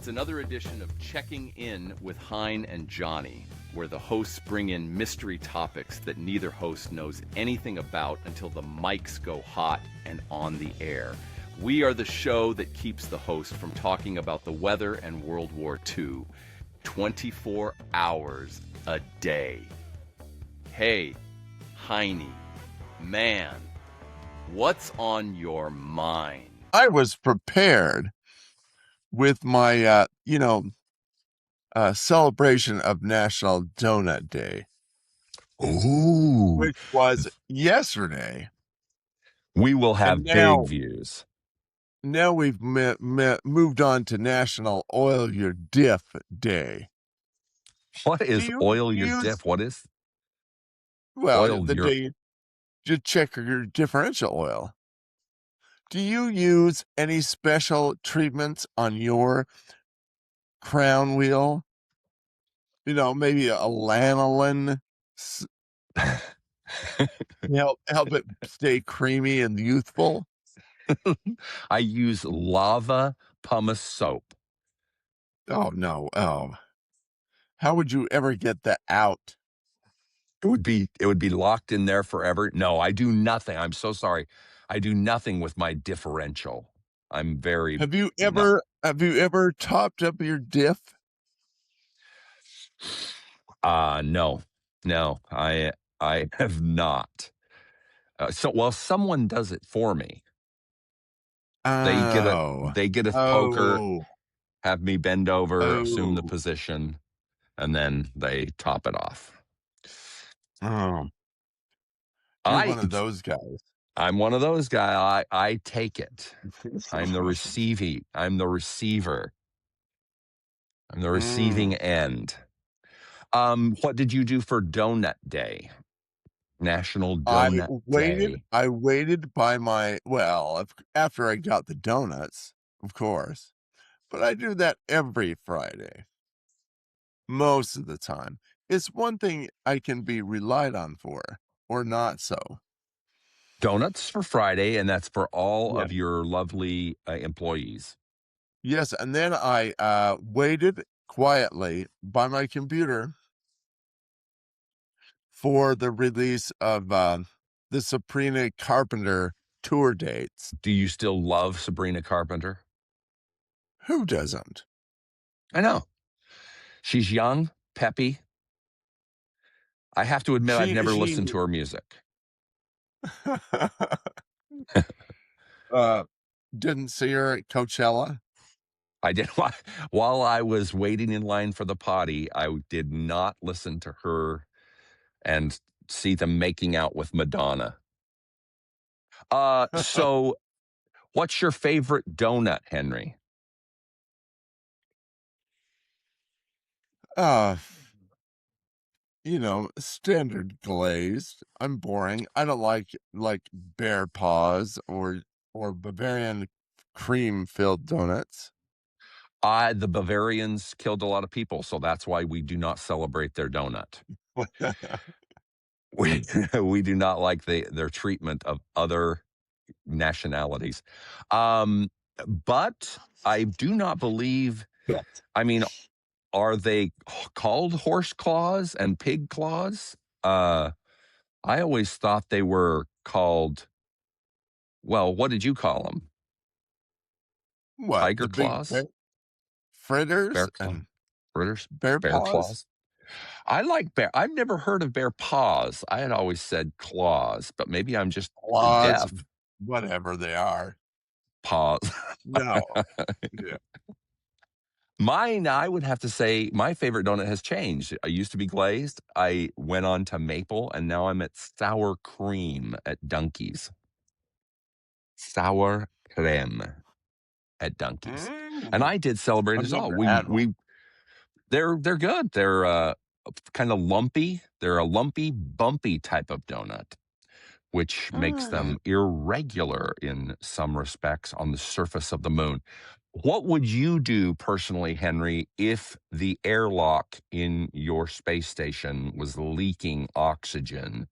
It's another edition of Checking In with Hein and Johnny, where the hosts bring in mystery topics that neither host knows anything about until the mics go hot and on the air. We are the show that keeps the host from talking about the weather and World War II 24 hours a day. Hey, Heine, man, what's on your mind? I was prepared with my, celebration of National Donut Day, Ooh, which was yesterday. we will have And now, big views. now we've moved on to National Oil Your Diff Day. What is Do you oil your use, diff? What is well, oil the your? day to check your differential oil? Do you use any special treatments on your crown wheel? Maybe a lanolin help it stay creamy and youthful. I use lava pumice soap. Oh no. Oh, how would you ever get that out? It would be locked in there forever. No, I do nothing. I'm so sorry. I do nothing with my differential. I'm very Have you not. ever topped up your diff? No, I have not. Someone does it for me. They get a Oh. they get a poker, Oh. have me bend over, assume the Oh. position, and then they top it off. Oh. You're I one of those guys. I'm one of those guys. I take it. I'm the receiving. I'm the receiver. I'm the receiving end. What did you do for Donut Day? National Donut Day. I waited by after I got the donuts, of course. But I do that every Friday. Most of the time. It's one thing I can be relied on for, or not so. Donuts for Friday, and that's for all Yeah. of your lovely employees. Yes, and then I waited quietly by my computer for the release of the Sabrina Carpenter tour dates. Do you still love Sabrina Carpenter? Who doesn't? I know. She's young, peppy. I have to admit, I've never listened to her music. Didn't see her at Coachella. I did. While I was waiting in line for the potty, I did not listen to her and see them making out with Madonna. So what's your favorite donut, Henry? Standard glazed. I'm boring. I don't like bear paws or Bavarian cream filled donuts. The Bavarians killed a lot of people, so that's why we do not celebrate their donut. We do not like their treatment of other nationalities. But I do not believe, I mean, are they called horse claws and pig claws? I always thought they were called, well, what did you call them? What, Tiger the big claws? fritters Bear claw? and Fritters? bear Bear paws? claws? I like bear. I've never heard of bear paws. I had always said claws, but maybe I'm just Claws, deaf. whatever they are. Paws. No. Yeah. Mine, I would have to say, my favorite donut has changed. I used to be glazed. I went on to maple, and now I'm at sour cream at Dunkies. Sour cream at Dunkies, and I did celebrate I've as all. never had one. They're good. They're kind of lumpy. They're a lumpy, bumpy type of donut, which makes them irregular in some respects on the surface of the moon. What would you do personally, Henry, if the airlock in your space station was leaking oxygen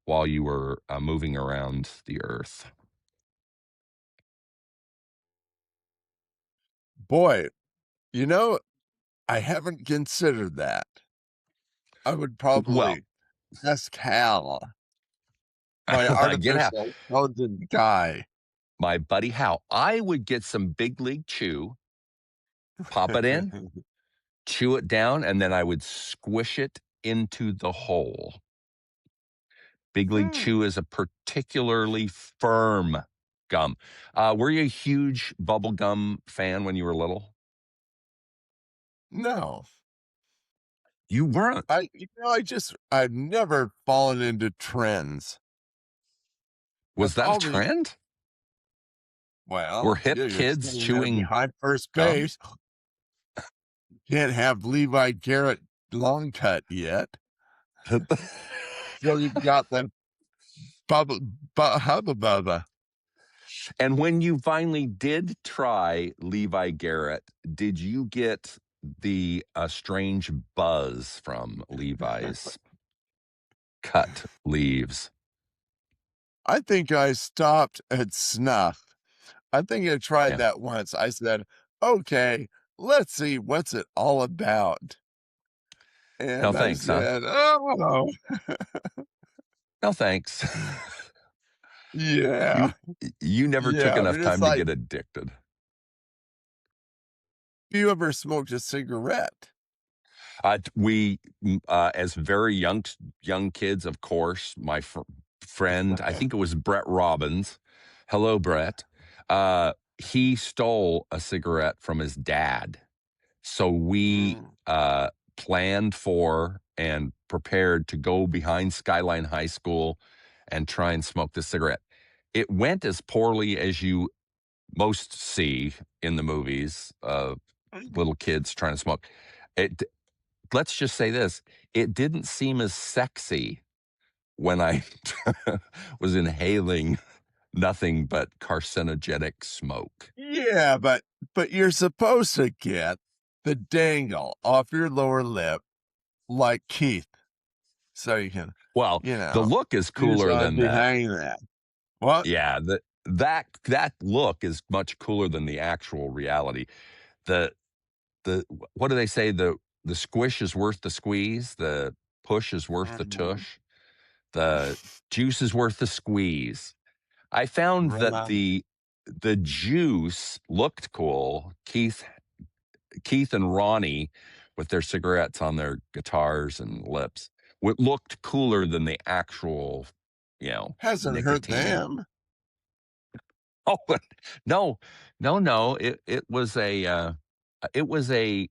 while you were moving around the Earth? Boy, You know, I haven't considered that. I would Well, probably ask Hal, my get out. artificial intelligent guy. My buddy Hal, I would get some Big League Chew, pop it in, chew it down, and then I would squish it into the hole. Big League Hmm, Chew is a particularly firm gum. Were you a huge bubble gum fan when you were little? no. You weren't. I've never fallen into trends. Was I've that a always trend? Were well, hip yeah, you're kids standing there chewing behind first gum? base. Can't have Levi Garrett long cut yet. So you've got the bubba hubba bubba. And when you finally did try Levi Garrett, did you get the strange buzz from Levi's cut leaves? I think I stopped at snuff. I think I tried Yeah. that once. I said, "Okay, let's see what's it all about." No And I thanks, huh? said, "Oh, No thanks. yeah, you you never took yeah." I enough mean, it's time to like, get addicted. have you ever smoked a cigarette? We, as very young kids, of course, my friend, I think it was Brett Robbins. Hello, Brett. He stole a cigarette from his dad. So we Mm. planned for and prepared to go behind Skyline High School and try and smoke the cigarette. It went as poorly as you most see in the movies of little kids trying to smoke. It, let's just say this, it didn't seem as sexy when I was inhaling nothing but carcinogenic smoke. Yeah, but you're supposed to get the dangle off your lower lip like Keith, so you can, Well, you the know, look is use cooler than be that. hanging that. What? Yeah, that look is much cooler than the actual reality. The the what do they say? The squish is worth the squeeze. The push is worth the Mhm. tush. The juice is worth the squeeze. I found Right that on. the juice looked cool. Keith and Ronnie with their cigarettes on their guitars and lips. What looked cooler than the actual, Hasn't hurt nicotine. them. Oh no, no. It was a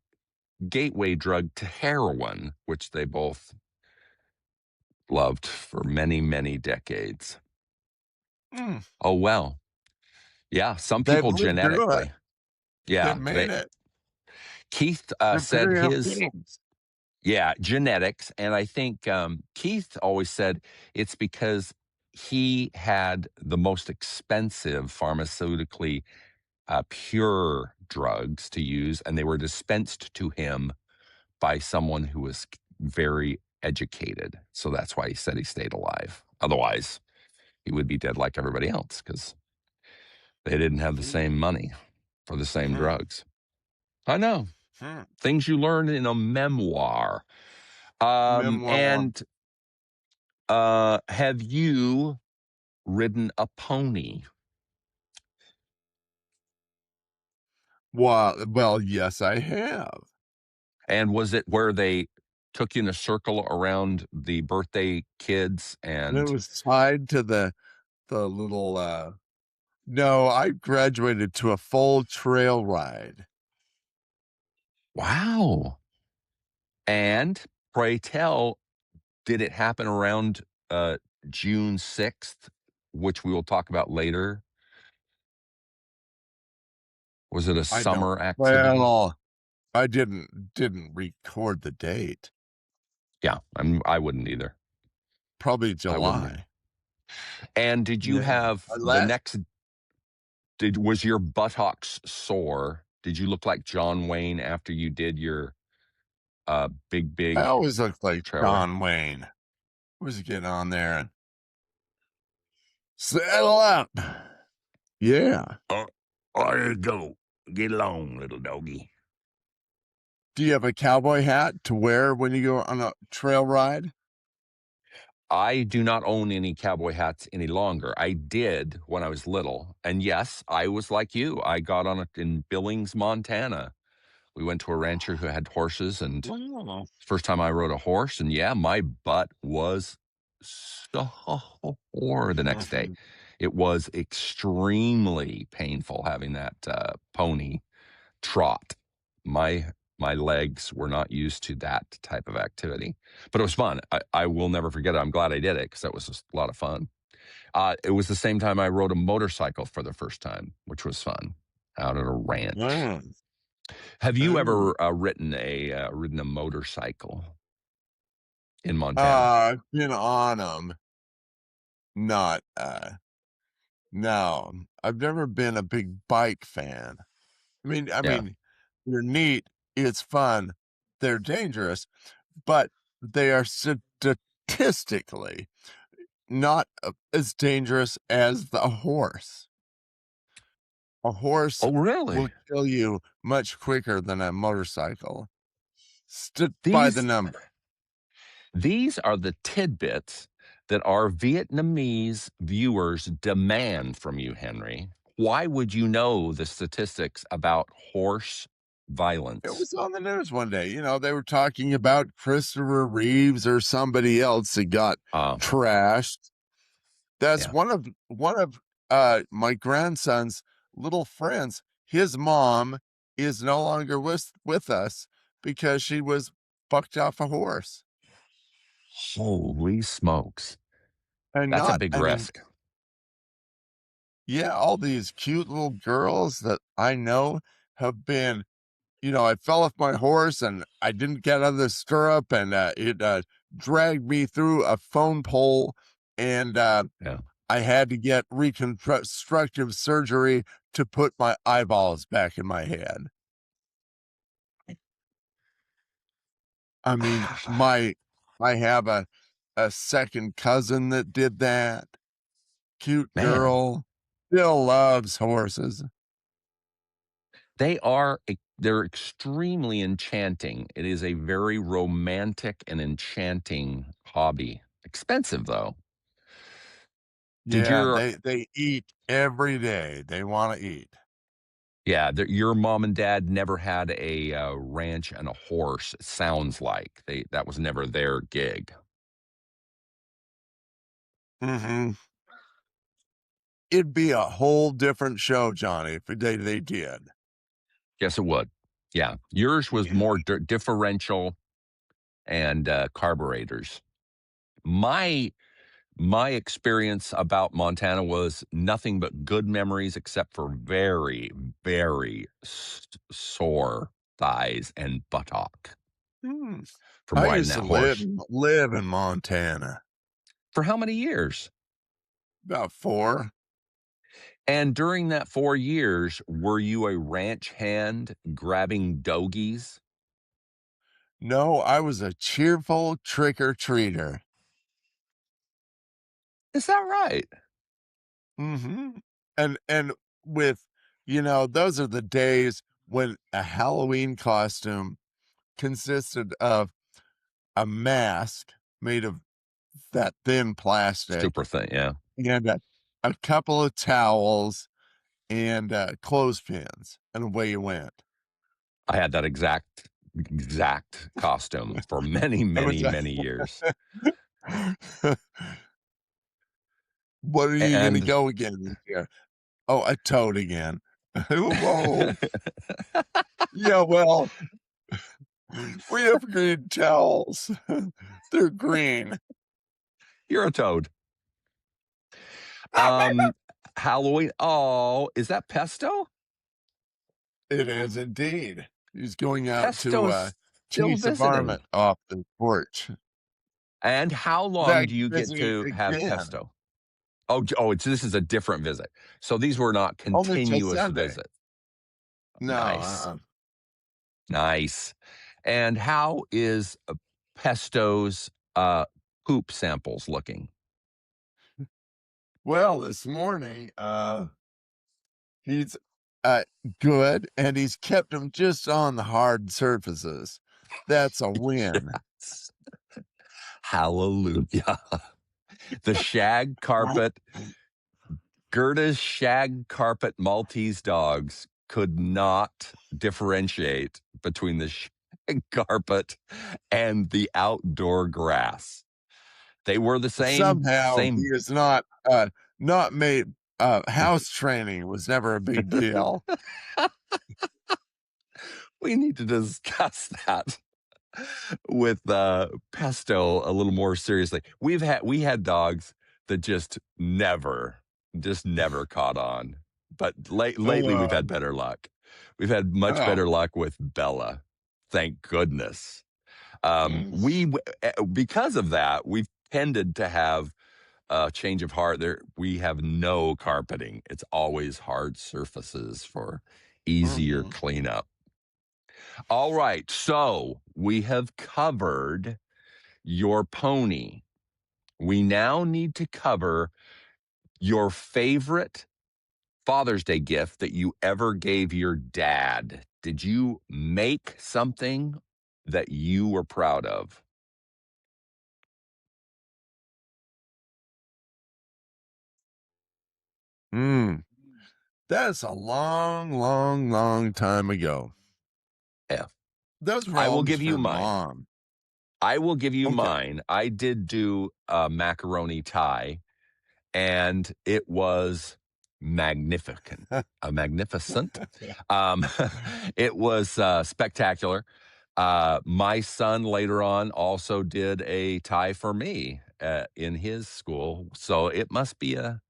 gateway drug to heroin, which they both loved for many, many decades. Mm, Oh well. Yeah, some they've people lived through it. genetically. They've Yeah, made it. Keith Good for said them his, kids. yeah, genetics, and I think Keith always said it's because he had the most expensive pharmaceutically pure drugs to use, and they were dispensed to him by someone who was very educated. So that's why he said he stayed alive. Otherwise, he would be dead like everybody else because they didn't have the Mm, same money for the same mm, drugs. I know. mm. Things you learn in a memoir. Memoir. And have you ridden a pony? Well, yes, I have. And was it where they took you in a circle around the birthday kids And it and was tied to the little, no, I graduated to a full trail ride. wow. And pray tell, did it happen around June 6th, which we will talk about later? Was it a I don't summer activity? well, I didn't record the date. Yeah, I wouldn't either. Probably I wouldn't either. July. And did you Yeah. have the Unless next was your buttocks sore? Did you look like John Wayne after you did your I big always look like trail ride? John Wayne. Always get on there and settle up. Yeah. There you go. Get along, little doggy. Do you have a cowboy hat to wear when you go on a trail ride? I do not own any cowboy hats any longer. I did when I was little. And yes, I was like you. I got on it in Billings, Montana. We went to a rancher who had horses, and Wow. first time I rode a horse, and yeah, my butt was sore the next day. Mhm. It was extremely painful having that pony trot. My legs were not used to that type of activity, but it was fun. I will never forget it. I'm glad I did it because that was just a lot of fun. It was the same time I rode a motorcycle for the first time, which was fun out at a ranch. Wow. Have you Ooh. ever ridden a motorcycle in Montana? I've been on them. Not, no. I've never been a big bike fan. I Yeah. mean, they're neat, it's fun, they're dangerous, but they are statistically not, as dangerous as the horse. A horse Oh, will really? kill you much quicker than a motorcycle. Stood by the These number. these are the tidbits that our Vietnamese viewers demand from you, Henry. Why would you know the statistics about horse It violence? was on the news one day, they were talking about Christopher Reeves or somebody else that got Uh, trashed. That's yeah. one of my grandson's little friends. His mom is no longer with us because she was bucked off a horse. Holy smokes. And That's a not big I mean, risk. yeah, all these cute little girls that I know have been I fell off my horse and I didn't get out of the stirrup and, it dragged me through a phone pole and, Yeah. I had to get reconstructive surgery to put my eyeballs back in my head. I mean, I have a second cousin that did that. Cute Man, girl, still loves horses. they're extremely enchanting. It is a very romantic and enchanting hobby. Expensive though. Did Yeah, your they eat every day. They wanna eat. Yeah, your mom and dad never had a ranch and a horse. It sounds like that was never their gig. Mhm. It'd be a whole different show, Johnny, if they did. Yes, it would. Yeah, yours was Yeah. more differential and carburetors. My my experience about Montana was nothing but good memories, except for very very sore thighs and buttock Hmm. from I riding used to that live horse. live in Montana. For how many years? About 4. And during that 4 years, were you a ranch hand grabbing dogies? No, I was a cheerful trick-or-treater. Is that right? Mhm. And with those are the days when a Halloween costume consisted of a mask made of that thin plastic Super thing, yeah. and a couple of towels and, clothespins, and away you went. I had that exact costume for many, It was many, a many years. What are you gonna And go again this year? Oh, a toad again. Whoa. Yeah, well, we have green towels. They're green. you're a toad. Um, Halloween is that pesto? It is indeed. He's going out to, Pesto's still chase a visiting. varmint off the porch. And how long That do you get visiting to have again, pesto? This is a different visit. So these were not only till continuous Sunday. visits. No, Nice. Nice. And how is Pesto's poop samples looking? Well, this morning, he's good, and he's kept them just on the hard surfaces. That's a win. Yes. Hallelujah. The shag carpet, Gerda's shag carpet Maltese dogs could not differentiate between the shag carpet and the outdoor grass. They were the Somehow he same. is not made house training was never a big deal. We need to discuss that with Pesto a little more seriously. We had dogs that just never caught on. But lately we've Uh, had better luck. We've had much oh, better luck with Bella. Thank goodness. Because of that, we've tended to have a change of heart. There, we have no carpeting. It's always hard surfaces for easier mhm. cleanup. All right, so we have covered your pony. We now need to cover your favorite Father's Day gift that you ever gave your dad. Did you make something that you were proud of? Mm, that's a long, long, long time ago. Yeah. Those were I will always give you for mine. mom. I will give you Okay. mine. I did do a macaroni tie, and it was magnificent. Magnificent. Um, it was spectacular. My son later on also did a tie for me in his school, so it must be a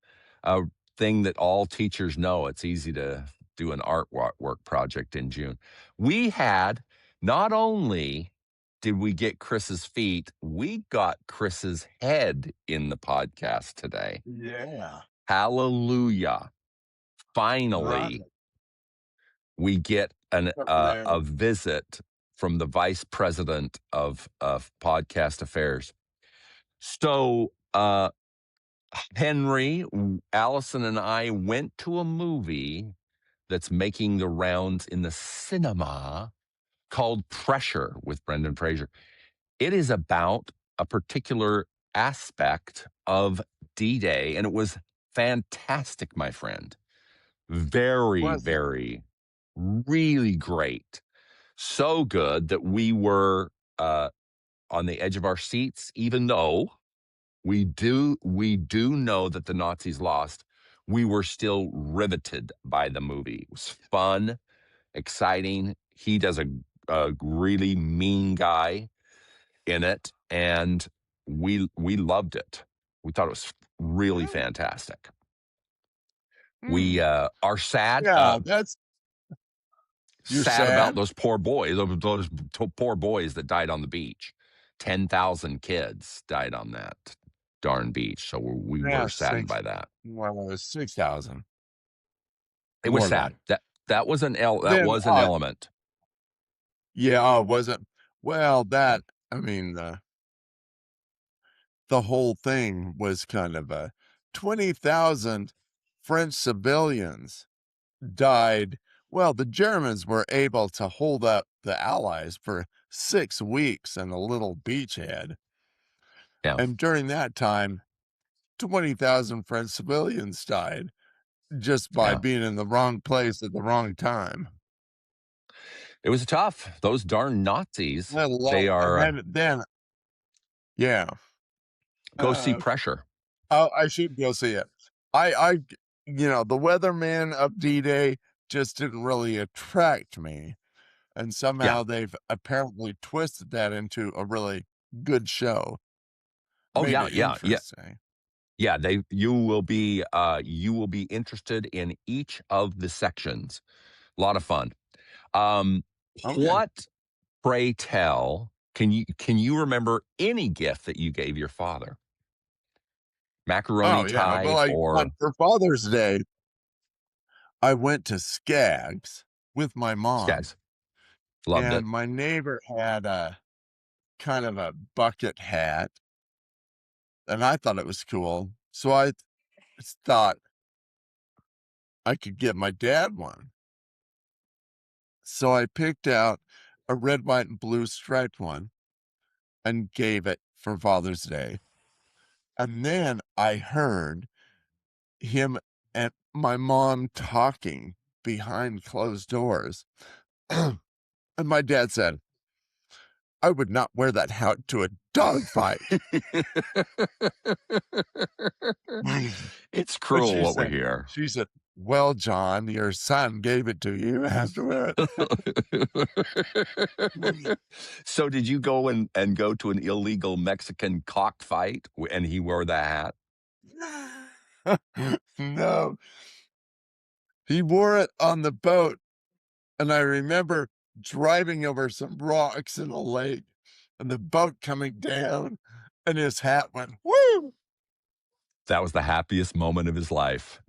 thing that all teachers know. It's easy to do an artwork project in June. We had not only did we get Chris's feet, we got Chris's head in the podcast today. Yeah. Hallelujah. Right. Finally, we get Up there. a visit from the vice president of podcast affairs. So, Henry, Allison, and I went to a movie that's making the rounds in the cinema called Pressure with Brendan Fraser. It is about a particular aspect of D-Day, and it was fantastic, my friend. Very, Was it? very, really great. So good that we were on the edge of our seats, even though we do know that the Nazis lost. We were still riveted by the movie. It was fun, exciting. He does a really mean guy in it, and we loved it. We thought it was really Mm, fantastic. We mm. are sad. Yeah, that's you're Sad about sad? those poor boys, those poor boys that died on the beach. 10,000 kids died on that darn beach. So we Yeah, were saddened 6 by that. well, it was 6,000, It was more sad. like. That Then, was an element. yeah, wasn't well, that I mean, the whole thing was kind of a 20,000 French civilians died. Well, the Germans were able to hold up the Allies for 6 weeks in a little beachhead, Yeah, and during that time, 20,000 French civilians died just by yeah. being in the wrong place at the wrong time. It was tough. Those darn Nazis. Let They alone and are then yeah, go see uh, Pressure. oh, I should go see it. I the weatherman of D-Day just didn't really attract me, and Yeah. somehow they've apparently twisted that into a really good show. Oh Made yeah, it yeah, yeah. interesting. Yeah, you will be interested in each of the sections. A lot of fun. Um, Okay. what, pray tell, can you remember any gift that you gave your father? Macaroni Oh, yeah, well, tie or for Father's Day, I went to Skaggs with my mom, Skaggs? Loved and it. my neighbor had a kind of a bucket hat, and I thought it was cool, so I thought I could get my dad one. So I picked out a red, white, and blue striped one and gave it for Father's Day. And then I heard him and my mom talking behind closed doors. And my dad said, "I would not wear that hat to a dog fight." It's And cruel what we hear. she said, "Well, John, your son gave it to you. You have to wear it." So did you go and go to an illegal Mexican cockfight and he wore the hat? No, he wore it on the boat. And I remember driving over some rocks in a lake and the boat coming down and his hat went, woo! That was the happiest moment of his life.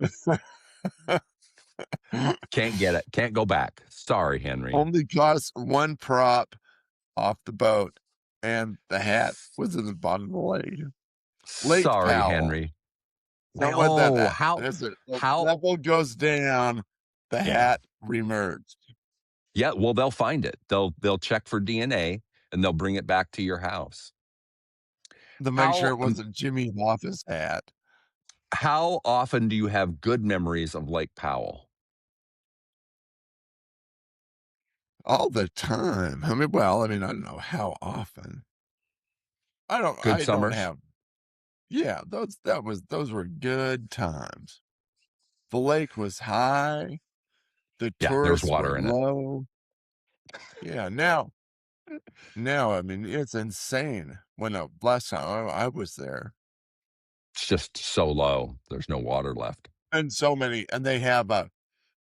Can't get it. Can't go back. Sorry, Henry. Only cost one prop off the boat, and the hat was in the bottom of the lake. Lake Sorry, Powell. Henry. So what that Oh, as the how level goes down, the yeah. hat remerged. Yeah, well, they'll find it. They'll check for DNA and they'll bring it back to your house. To make sure How it wasn't Jimmy Hoffa's hat. how often do you have good memories of Lake Powell? All the time. I mean, I don't know how often. Good I don't summers? have yeah, those were good times. The lake was high, the Yeah, there was tourists were water in it. low. Yeah, now, I mean, it's insane. When last time I was there, It's just so low. There's no water left. and they have,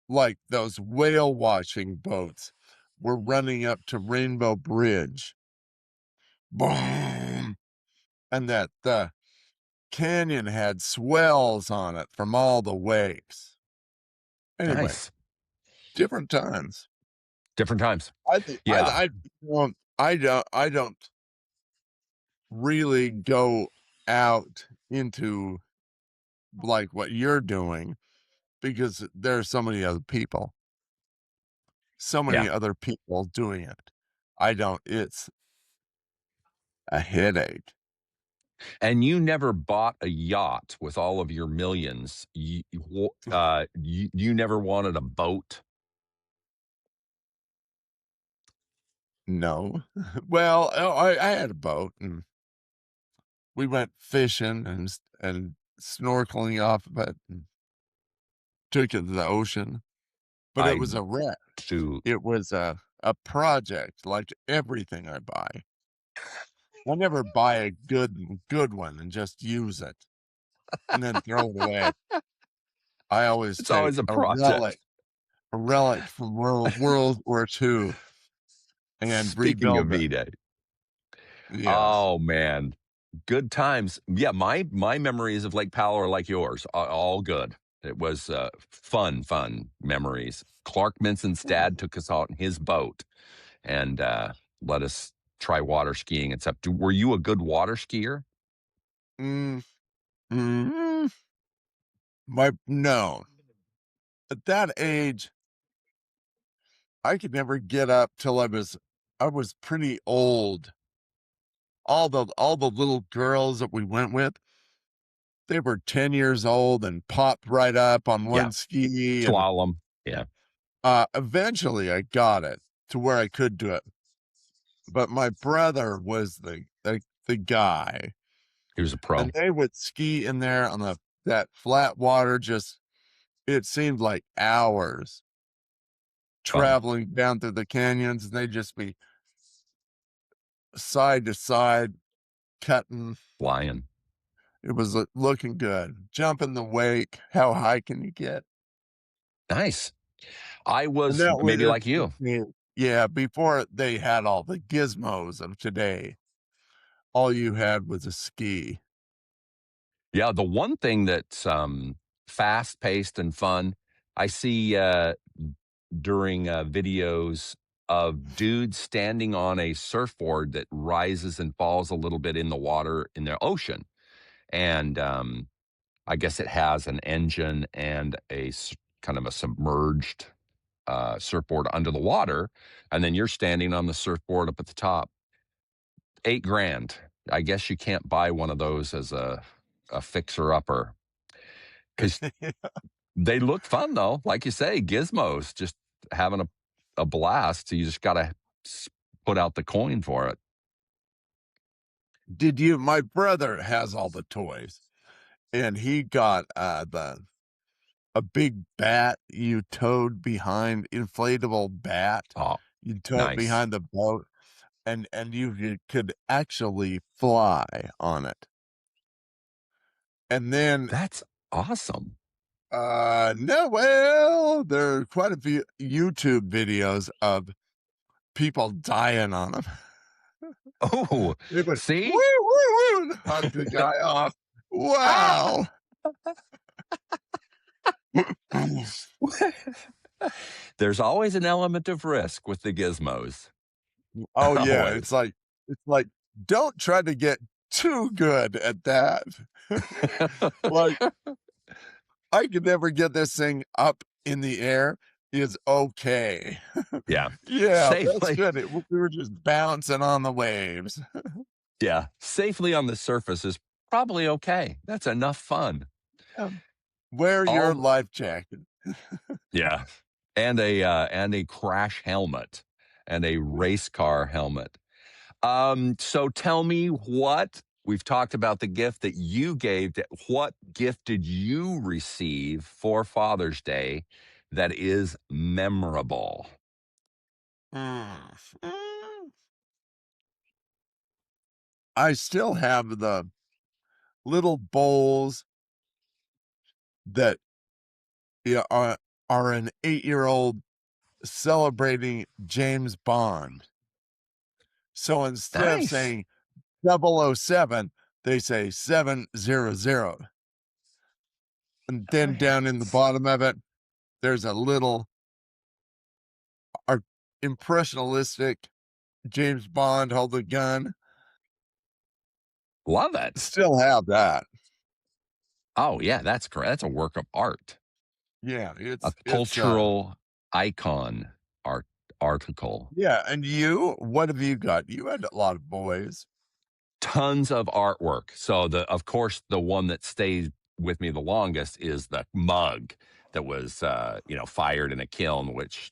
like, those whale watching boats were running up to Rainbow Bridge. Boom! And that the canyon had swells on it from all the wakes. Anyway, Nice. different times. Different times. I think Yeah. I don't really go out into, like, what you're doing because there are so Yeah. many other people doing it. I don't it's a headache. And you never bought a yacht with all of your millions. You never wanted a boat. No. Well, I had a boat, and we went fishing and snorkeling off of it and took it to the ocean, but it I was a wreck. shoot. It was a project like everything I buy. I never buy a good one and just use it and then throw it away. I always It's always take a project. a relic from World War II and Speaking of rebuild it. V-Day. Yes. Oh man. Good times. Yeah, my memories of Lake Powell are like yours. All good. It was fun memories. Clark Minson's dad took us out in his boat and let us try water skiing. Except, were you a good water skier? Mm, mm, no. At that age, I could never get up till I was pretty old. All the little girls that we went with, they were 10 years old and popped right up on Yeah, one ski, and slalom. Yeah, eventually I got it to where I could do it. But my brother was the guy, he was a pro. and they would ski in there on that flat water, just it seemed like hours Fun, traveling down through the canyons, and they'd just be side to side cutting. flying. It was looking good. Jump in the wake. How high can you get? Nice. I And was that was maybe like you. yeah, before they had all the gizmos of today, all you had was a ski. Yeah, the one thing that's fast paced and fun, I see during videos of dudes standing on a surfboard that rises and falls a little bit in the water in the ocean. And I guess it has an engine and kind of a submerged surfboard under the water, and then you're standing on the surfboard up at the top. $8,000. I guess you can't buy one of those as a fixer upper because they look fun though. Like you say, gizmos, just having a blast. So you just got to put out the coin for it. My brother has all the toys, and he got a big bat you towed behind, inflatable bat. Oh, You tow it nice. behind the boat, and you could actually fly on it. And then That's awesome. no, well, there are quite a few YouTube videos of people dying on them. Oh, They would see? woo, woo, woo, hug the guy off. Wow. There's always an element of risk with the gizmos. Oh yeah, Always. it's like don't try to get too good at that. Like I could never get this thing up in the air is okay. Yeah. Yeah, that's Safely. good. We were just bouncing on the waves. Yeah. Safely on the surface is probably okay. That's enough fun. Wear your All life jacket. yeah. And a crash helmet and a race car helmet. So tell me what we've talked about the gift that you gave. What gift did you receive for Father's Day that is memorable? I still have the little bowls that are an 8-year-old celebrating James Bond. So instead of Nice. saying 007, they say 700. And then down in the bottom of it, there's a little impressionistic James Bond holding a gun. Love it. Still have that. Oh yeah, that's great. That's a work of art. Yeah, A it's cultural icon article. yeah, and you? What have you got? You had a lot of boys. Tons of artwork. So of course the one that stays with me the longest is the mug that was fired in a kiln, which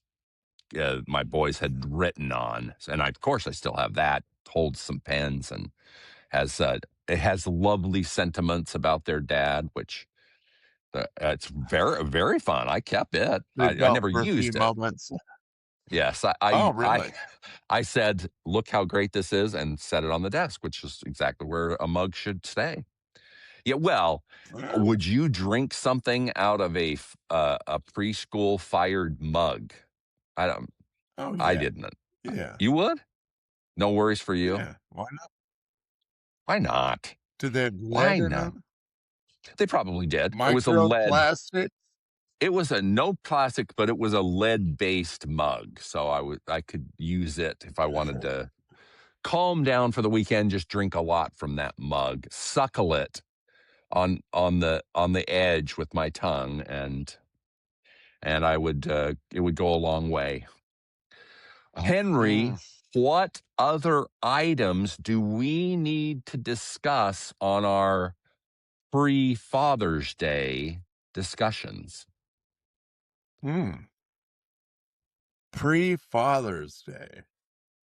my boys had written on, and of course I still have that. Holds some pens and has it has lovely sentiments about their dad, which it's very very fun. I kept it. They I felt never for a few used it. moments. Yes, Oh, I really? I said, "Look how great this is," and set it on the desk, which is exactly where a mug should stay. Yeah, well, Well, would you drink something out of a preschool fired mug? I don't. oh, I yeah. didn't. Yeah. You would? No worries for you. Yeah. Why not? Why not? Do they have Why lead in not? them? They probably did. It was a lead. Microplastic? It was a no plastic, but it was a lead based mug, so I could use it if I wanted to calm down for the weekend. Just drink a lot from that mug, suckle it on the edge with my tongue, and I would it would go a long way. Henry, Mm. what other items do we need to discuss on our pre-Father's Day discussions? Pre-Father's Day.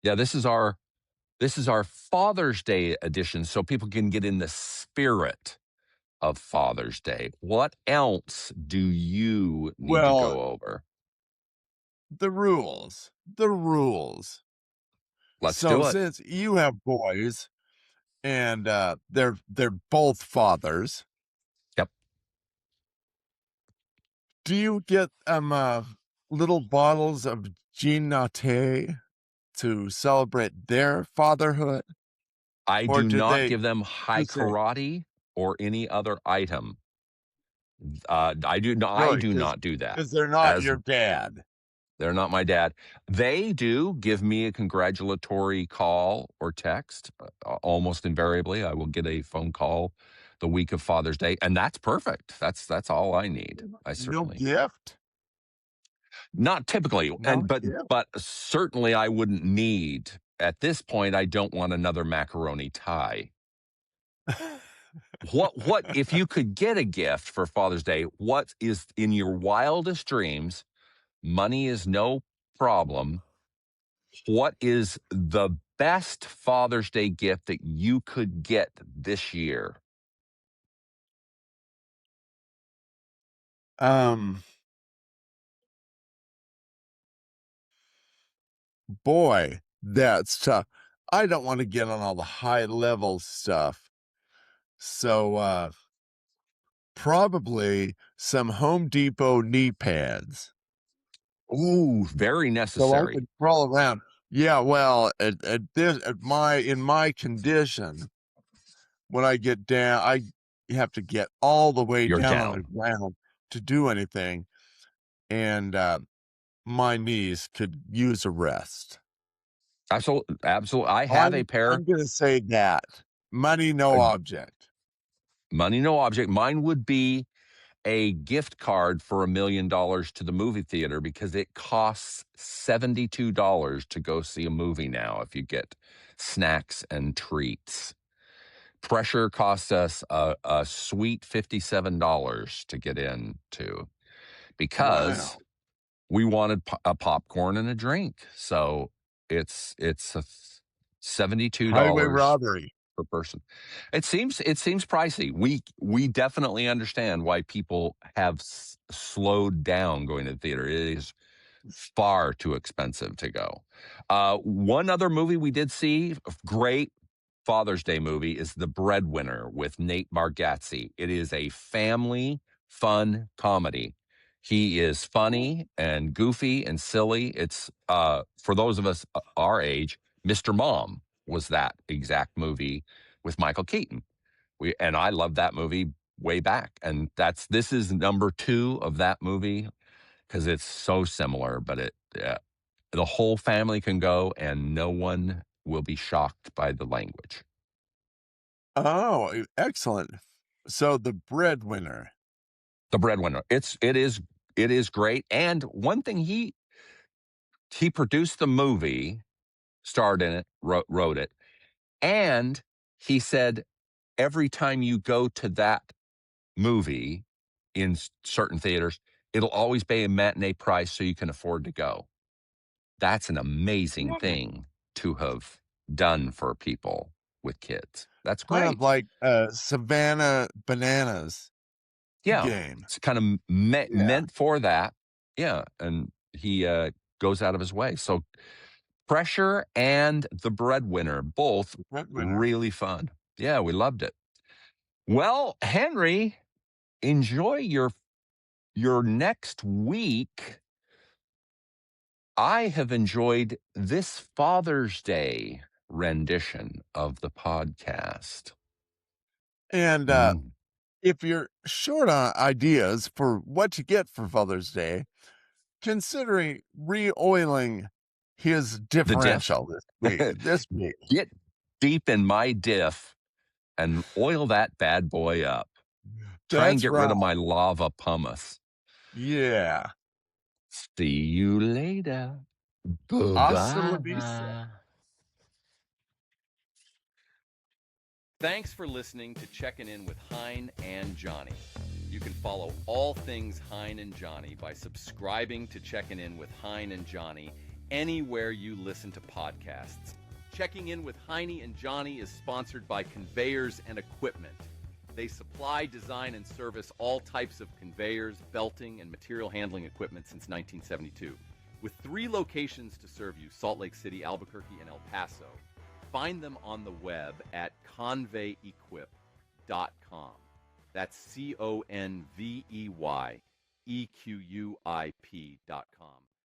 Yeah, this is our Father's Day edition, so people can get in the spirit of Father's Day. What else do you need to Well, go over? the rules. The rules. Let's So do it. since you have boys and they're both fathers, Yep. do you get little bottles of Jean Naté to celebrate their fatherhood? I Or do do not they give them high just say, karate or any other item. I really, do not do that. because they're not As your dad? they're not my dad. They do give me a congratulatory call or text. Almost invariably, I will get a phone call the week of Father's Day, and that's perfect. That's all I need. I No certainly. gift? Not typically, No, but certainly I wouldn't need at this point. I don't want another macaroni tie. yeah. What if you could get a gift for Father's Day? What is in your wildest dreams? Money is no problem. What is the best Father's Day gift that you could get this year? Boy, that's tough. I don't want to get on all the high level stuff. So probably some Home Depot knee pads. Ooh, very So I necessary. could crawl around. Yeah, well, in my condition, when I get down, I have to get all the way You're down on the down. ground to do anything, and my knees could use a rest. Absolutely, absolutely. I have a I'm pair. I'm gonna say that. Money, no object. Money, no object. Mine would be a gift card for $1 million to the movie theater because it costs $72 to go see a movie now if you get snacks and treats. Pressure costs us a sweet $57 to get into because Wow. we wanted a popcorn and a drink. So it's a Highway $72 robbery. per person. It seems pricey. We definitely understand why people have slowed down going to the theater. It is far too expensive to go. One other movie we did see, great Father's Day movie, is The Breadwinner with Nate Bargatze. It is a family fun comedy. He is funny and goofy and silly. It's for those of us our age, Mr. Mom was that exact movie with Michael Keaton. And I love that movie way back. And this is number 2 of that movie because it's so similar, but the whole family can go and no one will be shocked by the language. Oh, excellent. So The Breadwinner. The Breadwinner. It is great. And one thing he produced the movie, starred in it, wrote it, and he said every time you go to that movie in certain theaters, it'll always be a matinee price so you can afford to go. That's an amazing Yeah. thing to have done for people with kids. That's Kind of great. like Savannah Bananas Yeah. game. It's kind of Yeah. meant for that. Yeah. And he goes out of his way. So Pressure and The Breadwinner, both The Breadwinner. really fun. Yeah, we loved it. Well, Henry, enjoy your next week. I have enjoyed this Father's Day rendition of the podcast. And Mm. if you're short on ideas for what to get for Father's Day, considering re-oiling his The diff. differential this week. This week. Get deep in my diff and oil that bad boy up. Try and That's get rid right. of my lava pumice. Yeah. See you later. Hasta la vista. Bye-bye. Thanks for listening to Checking In with Hein and Johnny. You can follow all things Hein and Johnny by subscribing to Checking In with Hein and Johnny anywhere you listen to podcasts. Checking In with Heine and Johnny is sponsored by Conveyors and Equipment. They supply, design, and service all types of conveyors, belting, and material handling equipment since 1972. With 3 locations to serve you, Salt Lake City, Albuquerque, and El Paso. Find them on the web at conveyequip.com. That's ConveyeEquuip.com.